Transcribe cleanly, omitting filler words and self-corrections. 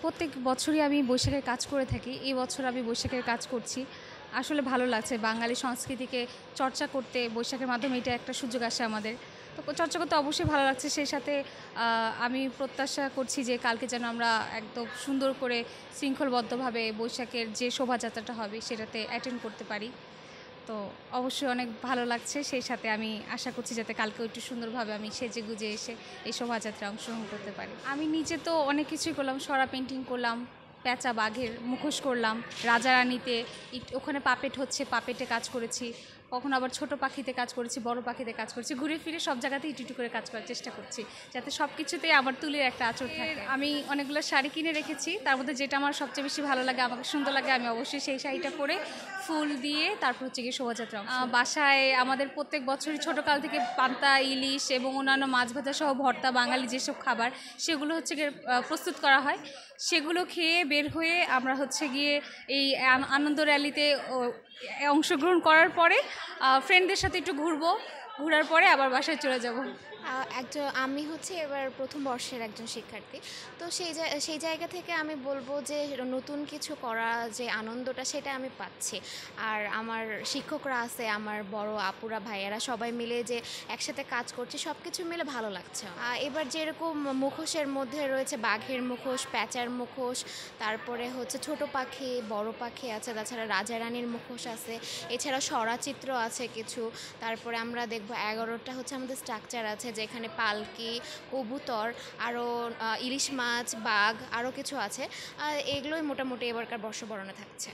প্রত্যেক বছরই আমি বৈশাখের কাজ করে থাকি। এই বছর আমি বৈশাখের কাজ করছি। আসলে ভালো লাগছে বাঙালি সংস্কৃতিকে চর্চা করতে বৈশাখের মাধ্যমে এটা একটা সুযোগ আসে আমাদের। তো চর্চা করতে অবশ্যই ভালো লাগছে। সেই সাথে আমি প্রত্যাশা করছি যে কালকে যেন আমরা একদম সুন্দর করে শৃঙ্খলবদ্ধভাবে বৈশাখের যে শোভাযাত্রাটা হবে সেটাতে অ্যাটেন্ড করতে পারি। তো অবশ্যই অনেক ভালো লাগছে। সেই সাথে আমি আশা করছি যাতে কালকেও একটু সুন্দরভাবে আমি সেজেগুজে এসে এই শোভাযাত্রায় অংশগ্রহণ করতে পারি। আমি নিজে তো অনেক কিছুই করলাম, সরা পেন্টিং করলাম, পেঁচা বাঘের মুখোশ করলাম, রাজারানিতে ওখানে পাপেট হচ্ছে, পাপেটে কাজ করেছি। কখনো আবার ছোট পাখিতে কাজ করেছি, বড় পাখিতে কাজ করেছি। ঘুরে ফিরে সব জায়গাতেই একটু করে কাজ করার চেষ্টা করছি, যাতে সব কিছুতেই আমার তুলির একটা আঁচড় থাকে। আমি অনেকগুলো শাড়ি কিনে রেখেছি, তার মধ্যে যেটা আমার সবচেয়ে বেশি ভালো লাগে, আমাকে সুন্দর লাগে, আমি অবশ্যই সেই শাড়িটা পরে ফুল দিয়ে তারপর হচ্ছে গিয়ে শোভাযাত্রা। বাসায় আমাদের প্রত্যেক বছরই ছোটোকাল থেকে পান্তা, ইলিশ এবং অন্যান্য মাছ ভাজা সহ ভর্তা, বাঙালি যেসব খাবার সেগুলো হচ্ছে গিয়ে প্রস্তুত করা হয়। সেগুলো খেয়ে বের হয়ে আমরা হচ্ছে গিয়ে এই আনন্দ র্যালিতে অংশগ্রহণ করার পরে ফ্রেন্ডদের সাথে একটু ঘোরার পরে আবার বাসায় চলে যাব। আমি হচ্ছে এবার প্রথম বর্ষের একজন শিক্ষার্থী। তো সেই জায়গা থেকে আমি বলবো যে নতুন কিছু করা যে আনন্দটা সেটা আমি পাচ্ছি। আর আমার শিক্ষকরা আছে, আমার বড় আপুরা, ভাইয়ারা সবাই মিলে যে একসাথে কাজ করছি, সব কিছু মিলে ভালো লাগছে। এবার যেরকম মুখোশের মধ্যে রয়েছে বাঘের মুখোশ, প্যাঁচার মুখোশ, তারপরে হচ্ছে ছোট পাখি, বড় পাখি আছে, তাছাড়া রাজা রানীর মুখোশ আছে, এছাড়া সরাচিত্র আছে কিছু। তারপরে আমরা দেখব 11টা হচ্ছে আমাদের স্ট্রাকচার আছে, যেখানে পালকি, কবুতর, আরও ইলিশ মাছ, বাঘ, আরও কিছু আছে। এগুলোই মোটামুটি এবারকার বর্ষবরণে থাকছে।